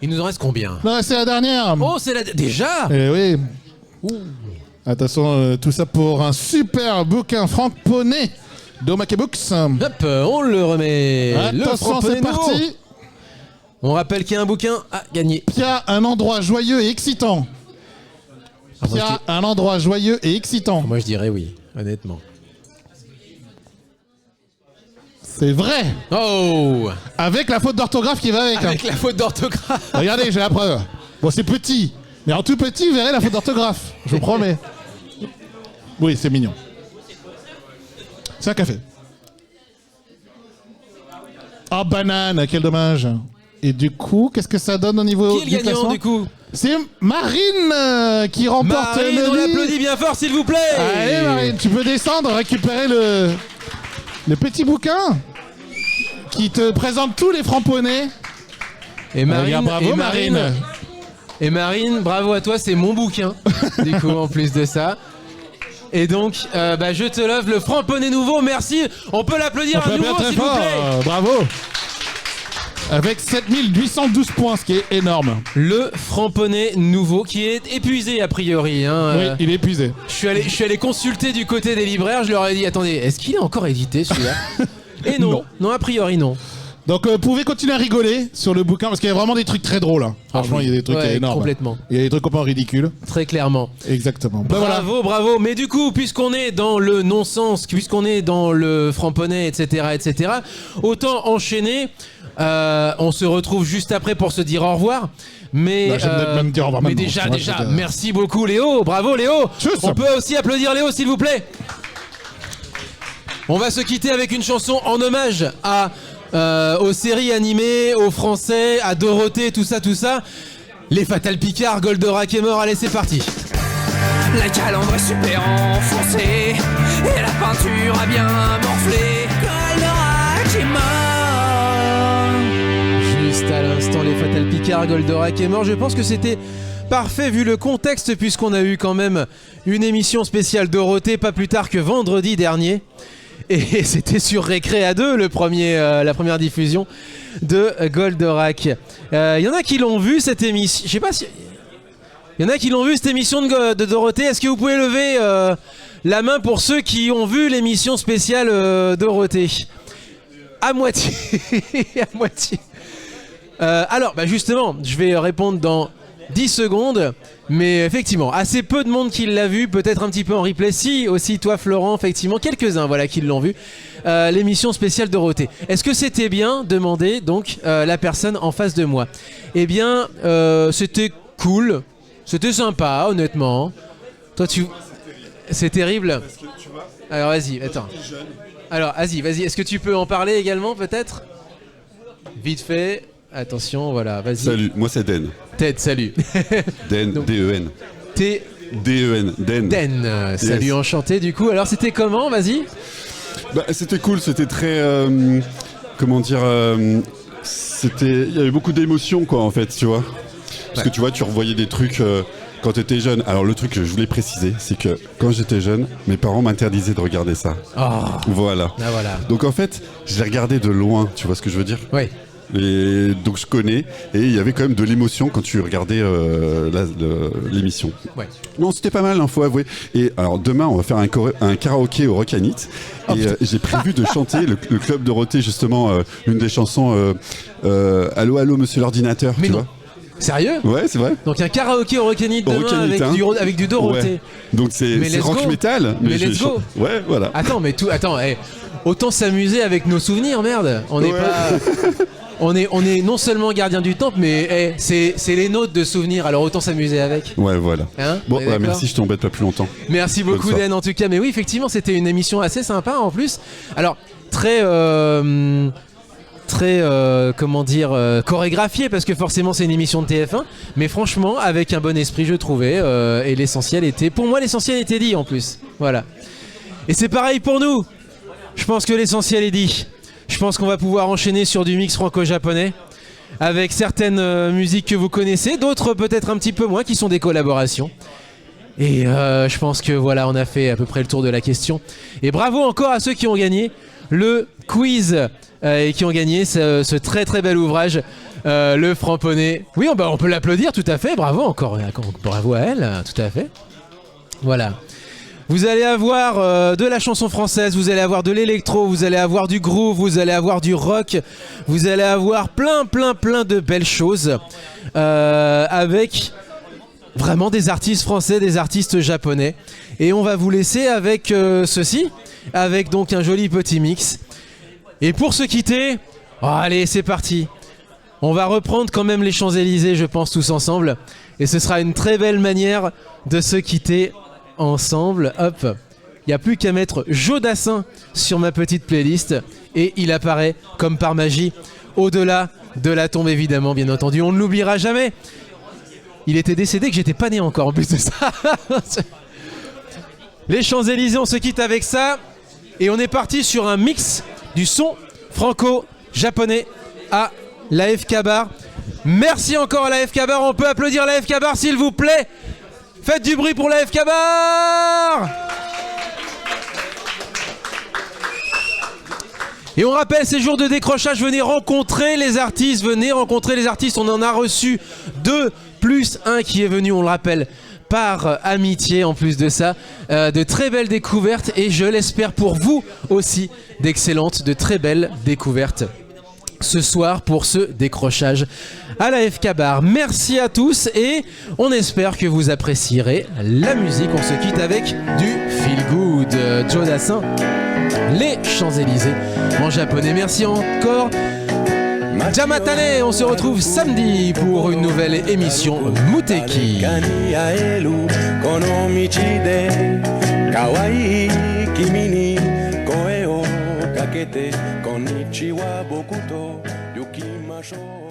Il nous en reste combien? Non, c'est la dernière. Oh, c'est la... Déjà? Eh oui. Ouh. Attention, tout ça pour un super bouquin Franck Poney d'Omake Books. Hop, on le remet. Attention, c'est parti. On rappelle qu'il y a un bouquin à gagner. Pia, un endroit joyeux et excitant. Pia, un endroit joyeux et excitant. Moi, je dirais oui, honnêtement. C'est vrai. Oh! Avec la faute d'orthographe qui va avec. Avec la faute d'orthographe. Regardez, j'ai la preuve. Bon, c'est petit. Mais en tout petit, vous verrez la faute d'orthographe. Je vous promets. Oui, c'est mignon. C'est un café. Oh, banane, quel dommage. Et du coup, qu'est-ce que ça donne au niveau Qui est le gagnant, du coup? C'est Marine qui remporte Marine, le on lit. l'applaudit bien fort, s'il vous plaît. Allez, Marine, tu peux descendre, récupérer le petit bouquin qui te présente tous les framponnés. Et Marine, bravo, Marine. Et Marine, bravo à toi, c'est mon bouquin, du coup, en plus de ça. Et donc, je te l'offre, le Framponnet nouveau, merci. On peut l'applaudir à nouveau, s'il vous plaît. Bravo. Avec 7812 points, ce qui est énorme. Le Framponnet nouveau, qui est épuisé, a priori. Hein. Oui, il est épuisé. Je suis allé consulter du côté des libraires, je leur ai dit, attendez, est-ce qu'il est encore édité, celui-là? Et non, a priori, non. Donc vous pouvez continuer à rigoler sur le bouquin parce qu'il y a vraiment des trucs très drôles. Hein. Franchement, il y a des trucs énormes. Complètement. Il y a des trucs complètement ridicules. Très clairement. Exactement. Bravo. Mais du coup, puisqu'on est dans le non-sens, puisqu'on est dans le Framponnet, etc., autant enchaîner. On se retrouve juste après pour se dire au revoir. Mais, même dire au revoir mais déjà, merci beaucoup Léo. Bravo Léo. On peut aussi applaudir Léo, s'il vous plaît. On va se quitter avec une chanson en hommage aux séries animées, aux Français, à Dorothée, tout ça. Les Fatal Picard, Goldorak est mort, allez c'est parti. La calandre est super enfoncée et la peinture a bien morflé. Goldorak est mort. Juste à l'instant, les Fatal Picard, Goldorak est mort. Je pense que c'était parfait vu le contexte puisqu'on a eu quand même une émission spéciale Dorothée pas plus tard que vendredi dernier. Et c'était sur Récréa 2, la première diffusion de Goldorak. Il y en a qui l'ont vu cette émission. Je sais pas si. Il y en a qui l'ont vu cette émission de Dorothée. Est-ce que vous pouvez lever la main pour ceux qui ont vu l'émission spéciale Dorothée? À moitié. À moitié. Alors, justement, je vais répondre dans 10 secondes. Mais effectivement, assez peu de monde qui l'a vu, peut-être un petit peu en replay. Si, aussi toi Florent, effectivement, quelques-uns qui l'ont vu. L'émission spéciale Dorothée. Est-ce que c'était bien? Demandait donc la personne en face de moi. Eh bien, c'était cool. C'était sympa, honnêtement. Toi, c'est terrible. Alors, vas-y, attends. Alors, vas-y. Est-ce que tu peux en parler également, peut-être? Vite fait. Attention, voilà, vas-y. Salut, moi c'est Den. Ted, salut. Den, D-E-N. D-E-N, Den. Den, salut, yes. Enchanté du coup. Alors c'était comment, vas-y? C'était cool, c'était très... comment dire... il y avait beaucoup d'émotions quoi en fait, tu vois. Parce que tu vois, tu revoyais des trucs quand t'étais jeune. Alors le truc que je voulais préciser, c'est que quand j'étais jeune, mes parents m'interdisaient de regarder ça. Oh. Voilà. Ah, voilà. Donc en fait, je l'ai regardé de loin, tu vois ce que je veux dire? Oui. Et donc je connais, et il y avait quand même de l'émotion quand tu regardais l'émission. Ouais. Non, c'était pas mal, faut avouer. Et alors demain, on va faire un karaoké au Rockanit. Et j'ai prévu de chanter le Club Dorothée, justement, une des chansons Allô, allô, monsieur l'ordinateur. Mais tu non. vois. Sérieux? Ouais, c'est vrai. Donc un karaoké au Rockanit demain avec du Dorothée. Ouais. Donc c'est rock metal. Mais let's go. Ouais, voilà. Attends, autant s'amuser avec nos souvenirs, merde. On n'est pas... On est non seulement gardien du temple, mais c'est les nôtres de souvenirs, alors autant s'amuser avec. Ouais, voilà. Hein, bon, merci, je t'embête pas plus longtemps. Merci beaucoup, Dan, en tout cas. Mais oui, effectivement, c'était une émission assez sympa en plus. Alors, très chorégraphiée, parce que forcément, c'est une émission de TF1. Mais franchement, avec un bon esprit, je trouvais. Et pour moi, l'essentiel était dit en plus. Voilà. Et c'est pareil pour nous. Je pense que l'essentiel est dit. Je pense qu'on va pouvoir enchaîner sur du mix franco-japonais avec certaines musiques que vous connaissez, d'autres peut-être un petit peu moins qui sont des collaborations. Et je pense que voilà, on a fait à peu près le tour de la question. Et bravo encore à ceux qui ont gagné le quiz et qui ont gagné ce très très bel ouvrage le Framponnet. Oui, on peut l'applaudir, tout à fait. Bravo encore, bravo à elle, tout à fait. Voilà. Vous allez avoir de la chanson française, vous allez avoir de l'électro, vous allez avoir du groove, vous allez avoir du rock, vous allez avoir plein de belles choses avec vraiment des artistes français, des artistes japonais. Et on va vous laisser avec ceci, avec donc un joli petit mix. Et pour se quitter, allez, c'est parti. On va reprendre quand même les Champs-Élysées, je pense, tous ensemble. Et ce sera une très belle manière de se quitter ensemble. Hop, il n'y a plus qu'à mettre Joe Dassin sur ma petite playlist. Et il apparaît comme par magie, au-delà de la tombe évidemment, bien entendu. On ne l'oubliera jamais. Il était décédé que j'étais pas né encore en plus de ça. Les Champs-Élysées, on se quitte avec ça. Et on est parti sur un mix du son franco-japonais à l'AFK Bar. Merci encore à l'AFK Bar. On peut applaudir l'AFK Bar s'il vous plaît. Faites du bruit pour l'AFK Bar. Et on rappelle ces jours de décrochage, venez rencontrer les artistes, on en a reçu 2 plus 1 qui est venu, on le rappelle, par amitié en plus de ça, de très belles découvertes et je l'espère pour vous aussi, d'excellentes, de très belles découvertes ce soir pour ce décrochage à la FK Bar. Merci à tous et on espère que vous apprécierez la musique. On se quitte avec du Feel Good, Joe Dassin, les Champs-Élysées en japonais. Merci encore. Jamatane, on se retrouve samedi pour une nouvelle émission Muteki. Konnichiwa boku to yukimashou.